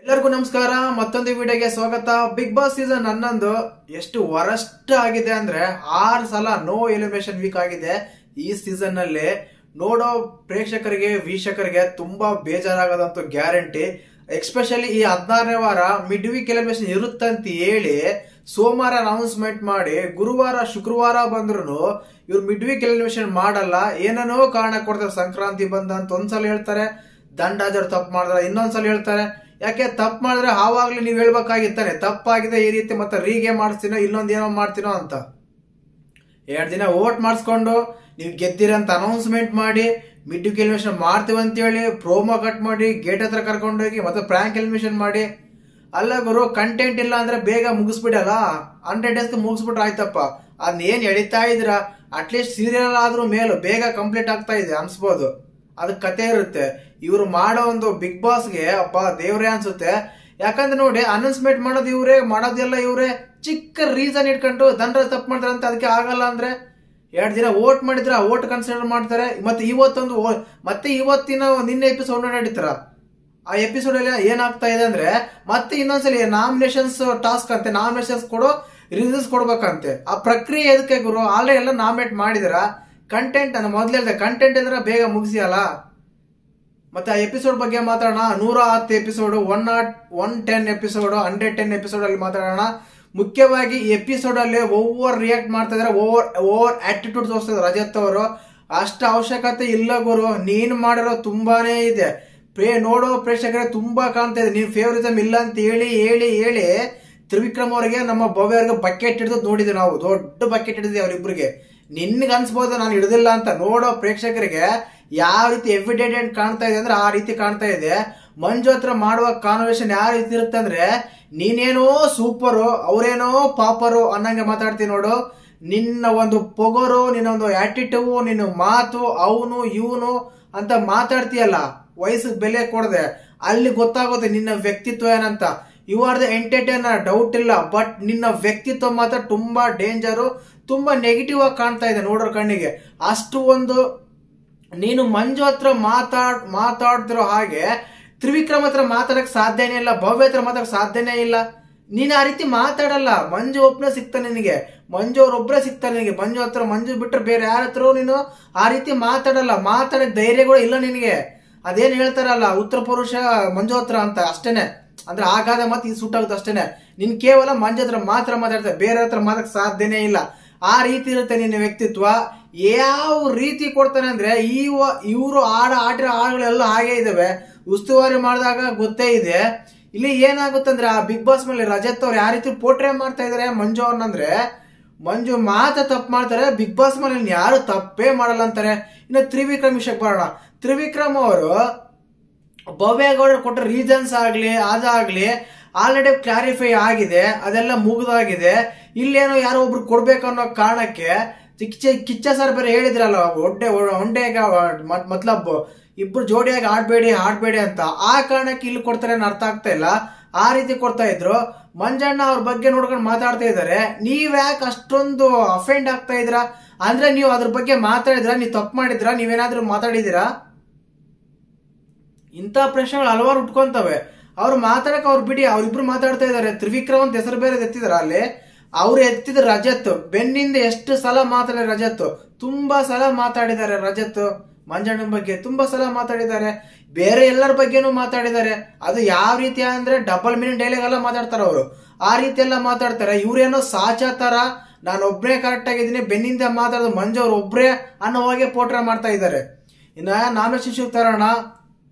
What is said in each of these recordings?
ಎಲ್ಲರಿಗೂ ನಮಸ್ಕಾರ. ಮತ್ತೊಂದು ವಿಡಿಯೋಗೆ ಸ್ವಾಗತ. ಬಿಗ್ ಬಾಸ್ ಸೀಸನ್ 11 ಎಷ್ಟು ವರಸ್ಟ್ ಆಗಿದೆ ಅಂದ್ರೆ 6 ಸಲ ನೋ ಎಲಿಮಿನೇಷನ್ ವೀಕ್ ಆಗಿದೆ. ಈ ಸೀಸನ್ ನಲ್ಲಿ ನೋಡೋ ಪ್ರೇಕ್ಷಕರಿಗೆ ವೀಕ್ಷಕರಿಗೆ ತುಂಬಾ ಬೇಜಾರಾಗದಂತೂ ಗ್ಯಾರಂಟಿ. ಎಕ್ಸ್ಪೆಷಲಿ ಈ 16ನೇ ವಾರ ಮಿಡ್ ವೀಕ್ ಎಲಿಮಿನೇಷನ್ ಇರುತ್ತಂತ ಹೇಳಿ ಸೋಮವಾರ ಅನೌನ್ಸ್ಮೆಂಟ್ ಮಾಡಿ ಗುರುವಾರ ಶುಕ್ರವಾರ ಬಂದ್ರು ಇವ್ರು ಮಿಡ್ ವೀಕ್ ಎಲಿಮಿನೇಷನ್ ಮಾಡಲ್ಲ, ಏನೇನೋ ಕಾರಣ ಕೊಡ್ತಾರೆ. ಸಂಕ್ರಾಂತಿ ಬಂದ ಅಂತ ಒಂದ್ಸಲ ಹೇಳ್ತಾರೆ, ದಂಡಾಜರು ತಪ್ಪು ಮಾಡಿದ್ರೆ ಇನ್ನೊಂದ್ಸಲ ಹೇಳ್ತಾರೆ. ಯಾಕೆ ತಪ್ಪು ಮಾಡಿದ್ರೆ ಆವಾಗ್ಲೇ ನೀವು ಹೇಳ್ಬೇಕಾಗಿತ್ತಾನೆ ತಪ್ಪಾಗಿದೆ ಈ ರೀತಿ ಮತ್ತೆ ರೀಗೆ ಮಾಡಿಸ್ತೀನೋ ಇನ್ನೊಂದೇನೋ ಮಾಡ್ತೀನೋ ಅಂತ. 2 ದಿನ ವೋಟ್ ಮಾಡಿಸ್ಕೊಂಡು ನೀವು ಗೆದ್ದಿರಂತ ಅನೌನ್ಸ್ಮೆಂಟ್ ಮಾಡಿ ಮಿಡ್ ವೀಕ್ ಎಲಿಮಿನೇಷನ್ ಮಾಡ್ತೀವಿ ಅಂತೇಳಿ ಪ್ರೋಮೋ ಕಟ್ ಮಾಡಿ ಗೇಟ್ ಹತ್ರ ಕರ್ಕೊಂಡೋಗಿ ಮತ್ತೆ ಪ್ರ್ಯಾಂಕ್ ಎಲಿಮಿನೇಷನ್ ಮಾಡಿ. ಅಲ್ಲ ಗುರು, ಕಂಟೆಂಟ್ ಇಲ್ಲ ಅಂದ್ರೆ ಬೇಗ ಮುಗಿಸ್ಬಿಡಲ್ಲ, 100 ಡೇಸ್ಗೆ ಮುಗಿಸ್ಬಿಟ್ರೆ ಆಯ್ತಪ್ಪ. ಅದನ್ನೇನ್ ಎಳಿತಾ ಇದ್ರ ಅಟ್ಲೀಸ್ಟ್ ಸೀರಿಯಲ್ ಆದ್ರೂ ಮೇಲೂ ಬೇಗ ಕಂಪ್ಲೀಟ್ ಆಗ್ತಾ ಇದೆ ಅನ್ಸ್ಬೋದು. ಅದಕ್ಕೆ ಕತೆ ಇರುತ್ತೆ. ಇವ್ರು ಮಾಡೋ ಒಂದು ಬಿಗ್ ಬಾಸ್ಗೆ ಅಪ್ಪ ದೇವ್ರೇ ಅನ್ಸುತ್ತೆ. ಯಾಕಂದ್ರೆ ನೋಡಿ, ಅನೌನ್ಸ್ಮೆಂಟ್ ಮಾಡೋದು ಇವ್ರೆ, ಮಾಡೋದೆಲ್ಲ ಇವ್ರೆ. ಚಿಕ್ಕ ರೀಸನ್ ಇಟ್ಕೊಂಡು ದಂಡ ತಪ್ಪು ಮಾಡ್ತಾರೆ ಅಂತ ಅದಕ್ಕೆ ಆಗಲ್ಲ ಅಂದ್ರೆ 2 ದಿನ ವೋಟ್ ಮಾಡಿದ್ರೆ ಆ ವೋಟ್ ಕನ್ಸಿಡರ್ ಮಾಡ್ತಾರೆ. ಮತ್ತೆ ಇವತ್ತಿನ ನಿನ್ನೆ ಎಪಿಸೋಡ್ ನಡೀತಾರ. ಆ ಎಪಿಸೋಡ್ ಅಲ್ಲಿ ಏನಾಗ್ತಾ ಇದೆ ಅಂದ್ರೆ ಮತ್ತೆ ಇನ್ನೊಂದ್ಸಲಿ ನಾಮಿನೇಷನ್ಸ್ ಟಾಸ್ಕ್ ಅಂತೆ, ನಾಮಿನೇಷನ್ಸ್ ಕೊಡೋ ರಿಸಲ್ಟ್ಸ್ ಕೊಡ್ಬೇಕಂತೆ. ಆ ಪ್ರಕ್ರಿಯೆ ಎದಕ್ಕೆ ಗುರು? ಆಲ್ರೆಡಿ ಎಲ್ಲ ನಾಮಿನೇಟ್ ಮಾಡಿದಿರ. ಕಂಟೆಂಟ್ ಅನ್ನ ಮೊದ್ಲು ಹೇಳಿದೆ, ಕಂಟೆಂಟ್ ಇದ್ರೆ ಬೇಗ ಮುಗಿಸಿಯಲ್ಲ. ಮತ್ತೆ ಆ ಎಪಿಸೋಡ್ ಬಗ್ಗೆ ಮಾತಾಡೋಣ. 110 ಎಪಿಸೋಡ್, 110 ಎಪಿಸೋಡ್, 110 ಎಪಿಸೋಡ್ ಅಲ್ಲಿ ಮಾತಾಡೋಣ. ಮುಖ್ಯವಾಗಿ ಈ ಎಪಿಸೋಡ್ ಅಲ್ಲಿ ಓವರ್ ರಿಯಾಕ್ಟ್ ಮಾಡ್ತಾ ಇದಾರೆ, ಓವರ್ ಆಟಿಟ್ಯೂಡ್ ತೋರಿಸ್ತಾರೆ ರಜತ್ ಅವರು. ಅಷ್ಟ ಅವಶ್ಯಕತೆ ಇಲ್ಲ ಗುರು, ನೀನ್ ಮಾಡಿರೋ ತುಂಬಾನೇ ಇದೆ. ನೋಡೋ ಪ್ರೇಕ್ಷಕರೇ ತುಂಬಾ ಕಾಣ್ತಾ ಇದೆ. ನೀನ್ ಫೇವರಿಸಮ್ ಇಲ್ಲ ಅಂತ ಹೇಳಿ ತ್ರಿವಿಕ್ರಮ್ ಅವರಿಗೆ ನಮ್ಮ ಭವ್ಯ ಅವ್ರಿಗೆ ಬಕೆಟ್ ಹಿಡಿದು ನೋಡಿದ್ವಿ ನಾವು. ದೊಡ್ಡ ಬಕೆಟ್ ಹಿಡಿದ್ವಿ ಅವ್ರಿಬ್ರಿಗೆ. ನಿನ್ಗೆ ಅನ್ಸ್ಬೋದು ನಾನು ಹಿಡಿದಿಲ್ಲ ಅಂತ. ನೋಡೋ ಪ್ರೇಕ್ಷಕರಿಗೆ ಯಾವ ರೀತಿ ಎವಿಡೆಂಟ್ ಕಾಣ್ತಾ ಇದೆ ಅಂದ್ರೆ ಆ ರೀತಿ ಕಾಣ್ತಾ ಇದೆ. ಮಂಜು ಹತ್ರ ಮಾಡುವ ಕಾನ್ವರ್ಸೇಷನ್ ಯಾವ ರೀತಿ ಇರುತ್ತೆ ಅಂದ್ರೆ, ನೀನೇನೋ ಸೂಪರು ಅವರೇನೋ ಪಾಪರು ಅನ್ನಂಗೆ ಮಾತಾಡ್ತೀನಿ ನೋಡು. ನಿನ್ನ ಒಂದು ಪೊಗರು, ನಿನ್ನ ಒಂದು ಆಟಿಟ್ಯೂಡ್, ನಿನ್ನ ಮಾತು, ಅವನು ಇವನು ಅಂತ ಮಾತಾಡ್ತೀಯಲ್ಲ, ವಯಸ್ಸಿಗೆ ಬೆಲೆ ಕೊಡದೆ, ಅಲ್ಲಿ ಗೊತ್ತಾಗುತ್ತೆ ನಿನ್ನ ವ್ಯಕ್ತಿತ್ವ ಏನಂತ. You are the entertainer, doubt ಇಲ್ಲ. ಬಟ್ ನಿನ್ನ ವ್ಯಕ್ತಿತ್ವ ಮಾತ್ರ ತುಂಬಾ ಡೇಂಜರು, ತುಂಬಾ ನೆಗೆಟಿವ್ ಆಗಿ ಕಾಣ್ತಾ ಇದೆ ನೋಡೋರ್ ಕಣ್ಣಿಗೆ. ಅಷ್ಟು ಒಂದು ನೀನು ಮಂಜು ಹತ್ರ ಮಾತಾಡ್ತಿರೋ ಹಾಗೆ ತ್ರಿವಿಕ್ರಮ್ ಹತ್ರ ಮಾತಾಡಕ್ ಸಾಧ್ಯನೇ ಇಲ್ಲ, ಭವ್ಯ ಹತ್ರ ಮಾತಾಡಕ್ ಸಾಧ್ಯನೇ ಇಲ್ಲ. ನೀನ್ ಆ ರೀತಿ ಮಾತಾಡಲ್ಲ. ಮಂಜು ಒಬ್ಬನೇ ಸಿಗ್ತಾನೆ ನಿನಗೆ, ಮಂಜು ಅವ್ರೊಬ್ಬರೇ ಸಿಗ್ತಾನೆ ನಿನಗೆ. ಮಂಜು ಬಿಟ್ರೆ ಬೇರೆ ಯಾರ ಹತ್ರ ನೀನು ಆ ರೀತಿ ಮಾತಾಡಲ್ಲ. ಮಾತಾಡಕ್ ಧೈರ್ಯ ಕೂಡ ಇಲ್ಲ ನಿನಗೆ. ಅದೇನ್ ಹೇಳ್ತಾರಲ್ಲ, ಉತ್ತರ ಪುರುಷ ಮಂಜು ಹತ್ರ ಅಂತ, ಅಷ್ಟೇನೆ. ಅಂದ್ರೆ ಆಗಾದ ಮತ್ತೆ ಇದು ಸೂಟ್ ಆಗುತ್ತೆ ಅಷ್ಟೇನೆ. ನೀನ್ ಕೇವಲ ಮಂಜು ಹತ್ರ ಮಾತ್ರ ಮಾತಾಡ್ತಾರೆ, ಬೇರೆ ಹತ್ರ ಮಾತಾಡಕ್ ಸಾಧ್ಯನೇ ಇಲ್ಲ. ಆ ರೀತಿ ಇರುತ್ತೆ ನಿನ್ನ ವ್ಯಕ್ತಿತ್ವ. ಯಾವ ರೀತಿ ಕೊಡ್ತಾನೆ ಅಂದ್ರೆ, ಇವರು ಆಡಿರೋ ಹಾಡುಗಳೆಲ್ಲ ಹಾಗೆ ಇದಾವೆ. ಉಸ್ತುವಾರಿ ಮಾಡಿದಾಗ ಗೊತ್ತೇ ಇದೆ. ಇಲ್ಲಿ ಏನಾಗುತ್ತಂದ್ರೆ, ಆ ಬಿಗ್ ಬಾಸ್ ಮೇಲೆ ರಜತ್ ಅವ್ರು ಯಾವ ರೀತಿ ಪೋಟ್ರೆ ಮಾಡ್ತಾ ಇದಾರೆ ಮಂಜು ಅವ್ರನ್ನಂದ್ರೆ, ಮಂಜು ಮಾತ್ರ ತಪ್ಪು ಮಾಡ್ತಾರೆ, ಬಿಗ್ ಬಾಸ್ ಮೇಲೆ ಯಾರು ತಪ್ಪೇ ಮಾಡಲ್ಲ ಅಂತಾರೆ. ಇನ್ನು ತ್ರಿವಿಕ್ರಮ್ ವಿಷಯಕ್ಕೆ ಬರೋಣ. ತ್ರಿವಿಕ್ರಮ್ ಅವರು ಭವ್ಯಗೌಡ ಕೊಟ್ಟ ರೀಸನ್ಸ್ ಆಗ್ಲಿ ಅದಾಗ್ಲಿ ಆಲ್ರೆಡಿ ಕ್ಲಾರಿಫೈ ಆಗಿದೆ, ಅದೆಲ್ಲ ಮುಗಿದಾಗಿದೆ. ಇಲ್ಲೇನೋ ಯಾರೋ ಒಬ್ರು ಕೊಡ್ಬೇಕು ಅನ್ನೋ ಕಾರಣಕ್ಕೆ ಕಿಚ್ಚ ಸರ್ ಬೇರೆ ಹೇಳಿದ್ರಲ್ಲ, ಒಂಡೆಗ ಮತ್ಲಬ್ ಇಬ್ರು ಜೋಡಿಯಾಗಿ ಆಡ್ಬೇಡಿ ಅಂತ. ಆ ಕಾರಣಕ್ಕೆ ಇಲ್ಲಿ ಕೊಡ್ತಾರೆ ಅನ್ನೋ ಅರ್ಥ ಆಗ್ತಾ ಇಲ್ಲ. ಆ ರೀತಿ ಕೊಡ್ತಾ ಇದ್ರು. ಮಂಜಣ್ಣ ಅವ್ರ ಬಗ್ಗೆ ನೋಡ್ಕೊಂಡು ಮಾತಾಡ್ತಾ ಇದಾರೆ. ನೀವ್ ಯಾಕೆ ಅಷ್ಟೊಂದು ಅಫೆಂಡ್ ಆಗ್ತಾ ಇದ್ರ? ಅಂದ್ರೆ ನೀವು ಅದ್ರ ಬಗ್ಗೆ ಮಾತಾಡಿದ್ರ, ನೀವು ತಪ್ಪು ಮಾಡಿದ್ರ, ನೀವೇನಾದ್ರೂ ಮಾತಾಡಿದಿರಾ? ಇಂಥ ಪ್ರಶ್ನೆಗಳು ಹಲವಾರು ಉಟ್ಕೊಂತವೆ. ಅವ್ರು ಮಾತಾಡಕ್ ಅವ್ರು ಬಿಡಿ, ಅವ್ರಿಬ್ರು ಮಾತಾಡ್ತಾ ಇದಾರೆ. ತ್ರಿವಿಕ್ರಮ್ ಅಂತ ಹೆಸರು ಬೇರೆ ಎತ್ತಿದಾರ ಅಲ್ಲಿ. ಅವ್ರು ಎತ್ತಿದ ರಜತ್ ಬೆನ್ನಿಂದ ಎಷ್ಟು ಸಲ ಮಾತಾಡಿದ ರಜತ್, ತುಂಬಾ ಸಲ ಮಾತಾಡಿದ್ದಾರೆ ರಜತ್. ಮಂಜಣ್ಣನ ಬಗ್ಗೆ ತುಂಬಾ ಸಲ ಮಾತಾಡಿದ್ದಾರೆ, ಬೇರೆ ಎಲ್ಲರ ಬಗ್ಗೆನೂ ಮಾತಾಡಿದ್ದಾರೆ. ಅದು ಯಾವ ರೀತಿ ಅಂದ್ರೆ ಡಬಲ್ ಮೀನಿಂಗ್ ಡೈಲಾಗ್ ಎಲ್ಲ ಮಾತಾಡ್ತಾರ ಅವರು. ಆ ರೀತಿ ಎಲ್ಲ ಮಾತಾಡ್ತಾರೆ. ಇವ್ರೇನೋ ಸಾಚಾ ತರ ನಾನು ಒಬ್ರೇ ಕರೆಕ್ಟ್ ಆಗಿದ್ದೀನಿ, ಬೆನ್ನಿಂದ ಮಾತಾಡೋದು ಮಂಜು ಅವ್ರು ಒಬ್ರೇ ಅನ್ನೋ ಹಾಗೆ ಪೋಟ್ರೆ ಮಾಡ್ತಾ ಇದ್ದಾರೆ. ಇನ್ನ ನಾಮಿನೇಷನ್ ತರೋಣ.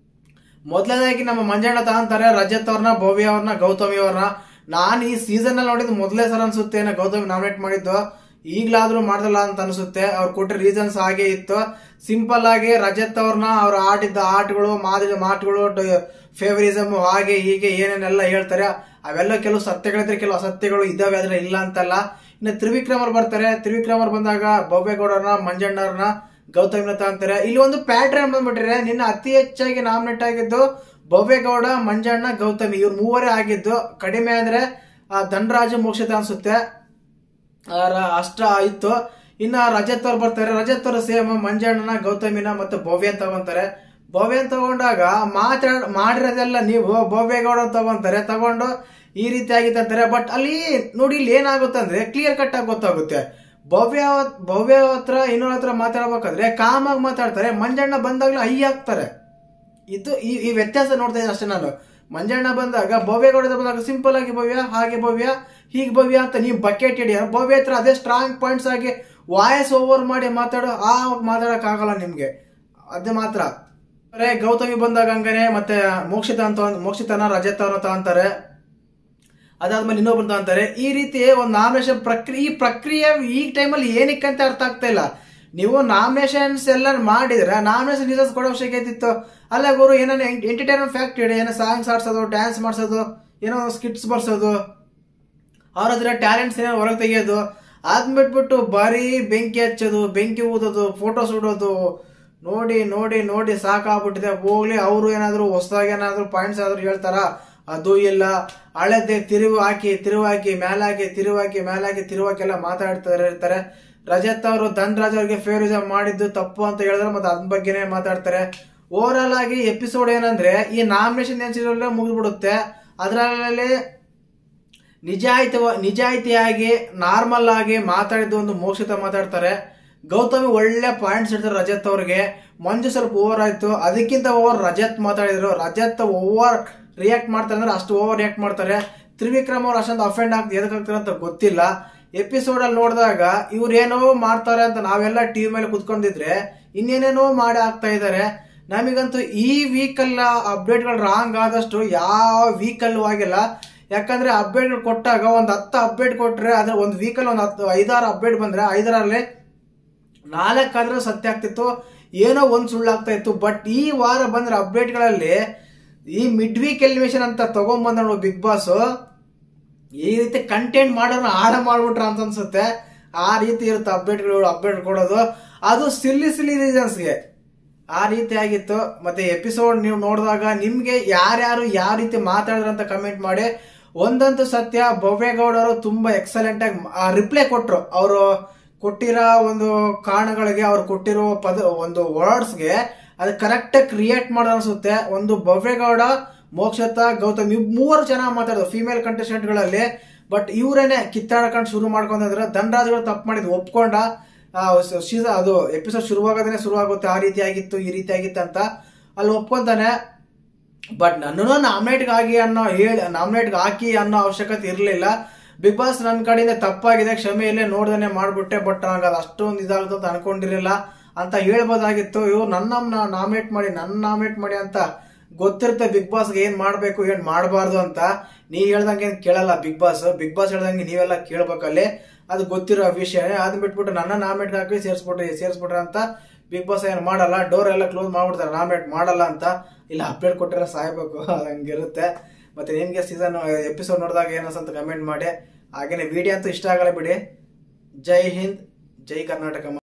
ಮೊದಲನೇದಾಗಿ ನಮ್ಮ ಮಂಜಣ್ಣ ತಗೊಂತಾರೆ ರಜತ್ ಅವ್ರನ್ನ, ಭವ್ಯ ಅವ್ರನ್ನ, ಗೌತಮಿ ಅವ್ರನ್ನ. ನಾನು ಈ ಸೀಸನ್ ಅಲ್ಲಿ ನೋಡಿದ್ ಮೊದಲೇ ಸಲ ಅನ್ಸುತ್ತೆ ಗೌತಮಿ ನಾಮಿನೇಟ್ ಮಾಡಿದ್ದು. ಈಗ್ಲಾದ್ರೂ ಮಾಡ್ದಲ್ಲ ಅಂತ ಅನ್ಸುತ್ತೆ. ಅವ್ರು ಕೊಟ್ಟ ರೀಸನ್ಸ್ ಹಾಗೆ ಇತ್ತು. ಸಿಂಪಲ್ ಆಗಿ ರಜತ್ ಅವ್ರನ್ನ ಅವ್ರು ಆಡಿದ್ದ ಆಟಗಳು, ಮಾತುಗಳು, ಫೇವರಿಸಮ್ ಹಾಗೆ ಹೀಗೆ ಏನೇನೆಲ್ಲ ಹೇಳ್ತಾರೆ. ಅವೆಲ್ಲ ಕೆಲವು ಸತ್ಯಗಳಿದ್ರೆ ಕೆಲವು ಅಸತ್ಯಗಳು ಇದಾವೆ, ಆದ್ರೆ ಇಲ್ಲ ಅಂತಲ್ಲ. ಇನ್ನು ತ್ರಿವಿಕ್ರಮ್ ಅವ್ರು ಬರ್ತಾರೆ. ತ್ರಿವಿಕ್ರಮ್ ಅವ್ರು ಬಂದಾಗ ಭವ್ಯಗೌಡರ್ನ, ಮಂಜಣ್ಣ ಅವ್ರನ್ನ, ಗೌತಮಿನ ಅಂತಾರೆ. ಇಲ್ಲಿ ಒಂದು ಪ್ಯಾಟ್ರನ್ ಬಂದ್ಬಿಟ್ರೆ, ನಿನ್ನ ಅತಿ ಹೆಚ್ಚಾಗಿ ನಾಮಿನೇಟ್ ಆಗಿದ್ದು ಭವ್ಯಗೌಡ, ಮಂಜಣ್ಣ, ಗೌತಮಿ, ಇವ್ರು ಮೂವರೇ ಆಗಿದ್ದು. ಕಡಿಮೆ ಅಂದ್ರೆ ಧನರಾಜ, ಮೋಕ್ಷಿತ ಅನ್ಸುತ್ತೆ, ಅಷ್ಟ ಇತ್ತು. ಇನ್ನ ರಜತ್ ಅವ್ರು ಬರ್ತಾರೆ. ರಜತ್ ಅವರು ಸೇಮ್ ಮಂಜಣ್ಣನ, ಗೌತಮಿನ ಮತ್ತೆ ಭವ್ಯ ಅಂತ ಬಂತಾರೆ. ಭವ್ಯನ್ ತಗೊಂಡಾಗ ಮಾಡಿರೋದೆಲ್ಲ ನೀವು ಭವ್ಯಗೌಡ ತಗೊಂಡು ಈ ರೀತಿ ಆಗಿತ್ತು ಅಂತಾರೆ. ಬಟ್ ಅಲ್ಲಿ ನೋಡಿ ಇಲ್ಲಿ ಏನಾಗುತ್ತೆ ಅಂದ್ರೆ ಕ್ಲಿಯರ್ ಕಟ್ ಆಗಿ ಗೊತ್ತಾಗುತ್ತೆ. ಭವ್ಯ ಹತ್ರ ಇನ್ನೊಂದ್ ಹತ್ರ ಮಾತಾಡ್ಬೇಕಾದ್ರೆ ಕಾಮಾಗಿ ಮಾತಾಡ್ತಾರೆ, ಮಂಜಣ್ಣ ಬಂದಾಗ್ಲೂ ಹೈ ಹಾಕ್ತಾರೆ. ಇದು ಈ ವ್ಯತ್ಯಾಸ ನೋಡ್ತಾ ಇದ್ದೀನಿ ಅಷ್ಟೇ ನಾನು. ಮಂಜಣ್ಣ ಬಂದಾಗ ಭವ್ಯಗೌಡ ಬಂದಾಗ ಸಿಂಪಲ್ ಆಗಿ ಭವ್ಯ, ಹಾಗೆ ಭವ್ಯ, ಹೀಗೆ ಭವ್ಯ ಅಂತ ನೀವು ಬಕೆಟ್ ಹಿಡಿಯ. ಭವ್ಯ ಹತ್ರ ಅದೇ ಸ್ಟ್ರಾಂಗ್ ಪಾಯಿಂಟ್ಸ್ ಆಗಿ ವಾಯ್ಸ್ ಓವರ್ ಮಾಡಿ ಮಾತಾಡಕ್ ಆಗಲ್ಲ ನಿಮ್ಗೆ, ಅದೇ ಮಾತ್ರ. ಗೌತಮಿ ಬಂದಾಗ ಹಂಗಾನೆ ಮತ್ತೆ ಮೋಕ್ಷಿತನ ರಜತ್ ಅವ್ರ ಅಂತಾರೆ, ಅದಾದ್ಮೇಲೆ ಇನ್ನೊಬ್ಬರು ಅಂತಾರೆ. ಈ ರೀತಿ ಒಂದು ನಾಮಿನೇಷನ್ ಪ್ರಕ್ರಿಯೆ ಈ ಟೈಮಲ್ಲಿ ಏನಕ್ಕಂತ ಅರ್ಥ ಆಗ್ತಾ ಇಲ್ಲ. ನೀವು ನಾಮಿನೇಷನ್ಸ್ ಎಲ್ಲ ಮಾಡಿದ್ರೆ ನಾಮಿನೇಷನ್ ರಿಸಲ್ಟ್ಸ್ ಕೊಡೋ ಅವಶ್ಯಕತೆ ಇತ್ತು. ಅಲ್ಲ ಗುರು, ಏನೋ ಎಂಟರ್ಟೈನ್ಮೆಂಟ್ ಫ್ಯಾಕ್ಟ್ರಿ, ಏನೋ ಸಾಂಗ್ಸ್ ಆಡ್ಸೋದು, ಡ್ಯಾನ್ಸ್ ಮಾಡ್ಸೋದು, ಏನೋ ಸ್ಕಿಟ್ಸ್ ಬರ್ಸೋದು, ಅವ್ರ ಹತ್ರ ಟ್ಯಾಲೆಂಟ್ಸ್ ಏನೋ ಹೊರಗೆ ತೆಗಿಯೋದು, ಅದ್ಬಿಟ್ಬಿಟ್ಟು ಬರೀ ಬೆಂಕಿ ಹಚ್ಚೋದು, ಬೆಂಕಿ ಊದೋದು, ಫೋಟೋಸ್ ಇಡೋದು ನೋಡಿ ನೋಡಿ ನೋಡಿ ಸಾಕಾಗ್ಬಿಟ್ಟಿದೆ. ಹೋಗ್ಲಿ, ಅವರು ಏನಾದ್ರು ಹೊಸದಾಗಿ ಏನಾದ್ರು ಪಾಯಿಂಟ್ಸ್ ಆದ್ರೂ ಹೇಳ್ತಾರ, ಅದು ಇಲ್ಲ. ಹಳೆದೇ ತಿರುವು ಹಾಕಿ ಮೇಲಾಕಿ ತಿರುವು ಹಾಕಿ ಎಲ್ಲ ಮಾತಾಡ್ತಾರೆ. ರಜತ್ ಅವರು ಧನ್ರಾಜ್ ಅವ್ರಿಗೆ ಫೇವರಿಸಂ ಮಾಡಿದ್ದು ತಪ್ಪು ಅಂತ ಹೇಳಿದ್ರೆ ಮತ್ತೆ ಅದ್ರ ಬಗ್ಗೆನೇ ಮಾತಾಡ್ತಾರೆ. ಓವರ್ ಆಲ್ ಆಗಿ ಎಪಿಸೋಡ್ ಏನಂದ್ರೆ ಈ ನಾಮಿನೇಷನ್ ಏನ್ಸಿರಲ್ಲ ಮುಗಿದ್ಬಿಡುತ್ತೆ. ಅದರಲ್ಲಿ ನಿಜಾಯಿತಿಯಾಗಿ ನಾರ್ಮಲ್ ಆಗಿ ಮಾತಾಡಿದ್ದು ಒಂದು ಮೋಕ್ಷಿತ ಮಾತಾಡ್ತಾರೆ. ಗೌತಮಿ ಒಳ್ಳೆ ಪಾಯಿಂಟ್ಸ್ ಇಡ್ತಾರೆ ರಜತ್ ಅವ್ರಿಗೆ. ಮಂಜು ಸ್ವಲ್ಪ ಓವರ್ ಆಯ್ತು, ಅದಕ್ಕಿಂತ ಓವರ್ ರಜತ್ ಮಾತಾಡಿದ್ರು. ರಜತ್ ಓವರ್ ರಿಯಾಕ್ಟ್ ಮಾಡ್ತಾರೆ ಅಂದ್ರೆ ಅಷ್ಟು ಓವರ್ ರಿಯಾಕ್ಟ್ ಮಾಡ್ತಾರೆ. ತ್ರಿವಿಕ್ರಮ್ ಅವ್ರು ಅಷ್ಟೊಂದು ಅಫೆಂಡ್ ಎದಕ್ಕಾಗ್ತಾರೆ ಅಂತ ಗೊತ್ತಿಲ್ಲ. ಎಪಿಸೋಡ್ ಅಲ್ಲಿ ನೋಡಿದಾಗ ಇವ್ರು ಏನೋ ಮಾಡ್ತಾರೆ ಅಂತ ನಾವೆಲ್ಲ ಟಿವಿ ಮೇಲೆ ಕುತ್ಕೊಂಡಿದ್ರೆ ಇನ್ನೇನೇನೋ ಮಾಡಿ ಆಗ್ತಾ ಇದಾರೆ. ನಮಗಂತೂ ಈ ವೀಕಲ್ಲ ಅಪ್ಡೇಟ್ಗಳು ರಾಂಗ್ ಆದಷ್ಟು ಯಾವ ವೀಕಲ್ಲೂ ಆಗಿಲ್ಲ. ಯಾಕಂದ್ರೆ ಅಪ್ಡೇಟ್ಗಳು ಕೊಟ್ಟಾಗ ಒಂದ್ 10 ಅಪ್ಡೇಟ್ ಕೊಟ್ರೆ ಅದ್ರ ಒಂದ್ ವೀಕಲ್ಲಿ ಒಂದ್ 5-6 ಅಪ್ಡೇಟ್ ಬಂದ್ರೆ 5ರಲ್ಲಿ 4 ಆದ್ರೆ ಸತ್ಯ ಆಗ್ತಿತ್ತು, ಏನೋ ಒಂದ್ ಸುಳ್ಳಾಗ್ತಾ ಇತ್ತು. ಬಟ್ ಈ ವಾರ ಬಂದ್ರೆ ಅಪ್ಡೇಟ್ಗಳಲ್ಲಿ ಈ ಮಿಡ್ ವೀಕ್ ಎಲಿಮಿನೇಷನ್ ಅಂತ ತಗೊಂಡ್ಬಂದ ಬಿಗ್ ಬಾಸ್, ಈ ರೀತಿ ಕಂಟೆಂಟ್ ಮಾಡೋರು ಹಾಳ ಮಾಡ್ಬಿಟ್ರ ಅಂತ ಅನ್ಸುತ್ತೆ. ಆ ರೀತಿ ಇರುತ್ತೆ ಅಪ್ಡೇಟ್ ಕೊಡೋದು, ಅದು ಸಿಲ್ಲಿ ರೀಸನ್ಸ್ಗೆ ಆ ರೀತಿ ಆಗಿತ್ತು. ಮತ್ತೆ ಎಪಿಸೋಡ್ ನೀವು ನೋಡಿದಾಗ ನಿಮ್ಗೆ ಯಾರ್ಯಾರು ಯಾವ ರೀತಿ ಮಾತಾಡಿದ್ರು ಅಂತ ಕಮೆಂಟ್ ಮಾಡಿ. ಒಂದಂತೂ ಸತ್ಯ, ಭವ್ಯಗೌಡರು ತುಂಬಾ ಎಕ್ಸಲೆಂಟ್ ಆಗಿ ರಿಪ್ಲೈ ಕೊಟ್ರು. ಅವರು ಕೊಟ್ಟಿರೋ ಒಂದು ಕಾರಣಗಳಿಗೆ, ಅವ್ರು ಕೊಟ್ಟಿರೋ ಒಂದು ವರ್ಡ್ಸ್ಗೆ ಅದು ಕರೆಕ್ಟ್ ಆಗಿ ಕ್ರಿಯೇಟ್ ಮಾಡೋ ಅನ್ಸುತ್ತೆ. ಒಂದು ಭವ್ಯಗೌಡ, ಮೋಕ್ಷತಾ, ಗೌತಮ್ 3 ಚೆನ್ನಾಗಿ ಮಾತಾಡೋದು ಫಿಮೇಲ್ ಕಂಟೆಸ್ಟೆಂಟ್ ಗಳಲ್ಲಿ. ಬಟ್ ಇವರೇನೆ ಕಿತ್ತಾಡ್ಕೊಂಡು ಶುರು ಮಾಡ್ಕೊಂಡಿದ್ರು. ಧನ್ರಾಜ್ಗಳು ತಪ್ಪು ಮಾಡಿದ್ ಒಪ್ಕೊಂಡ. ಅದು ಎಪಿಸೋಡ್ ಶುರುವಾಗೋದೇ ಶುರುವಾಗುತ್ತೆ, ಆ ರೀತಿ ಆಗಿತ್ತು ಈ ರೀತಿ ಆಗಿತ್ತು ಅಂತ ಅಲ್ಲಿ ಒಪ್ಕೊಂತಾನೆ. ಬಟ್ ನನ್ನನ್ನು ನಾಮಿನೇಟ್ಗೆ ಹಾಕಿ ಅನ್ನೋ ಅವಶ್ಯಕತೆ ಇರಲಿಲ್ಲ. ಬಿಗ್ ಬಾಸ್ ನನ್ನ ಕಡೆಯಿಂದ ತಪ್ಪಾಗಿದೆ, ಕ್ಷಮೆ ಇಲ್ಲೇ ನೋಡ್ದೇನೆ ಮಾಡ್ಬಿಟ್ಟೆ. ಬಟ್ ನನಗೆ ಅದು ಅಷ್ಟೊಂದು ಇದಾಗುತ್ತೆ ಅಂತ ಅನ್ಕೊಂಡಿರಲಿಲ್ಲ ಅಂತ ಹೇಳ್ಬೋದಾಗಿತ್ತು. ಇವ್ರು ನನ್ನ ನಾಮಿನೇಟ್ ಮಾಡಿ ಅಂತ ಗೊತ್ತಿರುತ್ತೆ ಬಿಗ್ ಬಾಸ್ಗೆ ಏನ್ ಮಾಡ್ಬೇಕು ಏನ್ ಮಾಡಬಾರ್ದು ಅಂತ. ನೀವ್ ಹೇಳ್ದಂಗೆ ಏನ್ ಕೇಳಲ್ಲ ಬಿಗ್ ಬಾಸ್ ಹೇಳ್ದಂಗೆ ನೀವೆಲ್ಲ ಕೇಳ್ಬೇಕಲ್ಲಿ, ಅದು ಗೊತ್ತಿರೋ ವಿಷಯ. ಅದನ್ನ ಬಿಟ್ಬಿಟ್ಟು ನನ್ನ ನಾಮಿನೇಟ್ ಹಾಕಿ ಸೇರಿಸ್ಬಿಟ್ರೆ ಅಂತ ಬಿಗ್ ಬಾಸ್ ಏನ್ ಮಾಡಲ್ಲ. ಡೋರ್ ಎಲ್ಲ ಕ್ಲೋಸ್ ಮಾಡ್ಬಿಡ್ತಾರೆ ನಾಮಿನೇಟ್ ಮಾಡಲ್ಲ ಅಂತ. ಇಲ್ಲ ಅಪ್ಡೇಟ್ ಕೊಟ್ಟಿರೋ ಸಾಯ್ಬೇಕು, ಹಂಗಿರುತ್ತೆ. ಮತ್ತೆ ನಿಮ್ಗೆ ಎಪಿಸೋಡ್ ನೋಡಿದಾಗ ಏನಂತ ಕಮೆಂಟ್ ಮಾಡಿ. ಹಾಗೇನೆ ವಿಡಿಯೋ ಅಂತೂ ಇಷ್ಟ ಆಗಲ್ಲ ಬಿಡಿ. ಜೈ ಹಿಂದ್, ಜೈ ಕರ್ನಾಟಕ.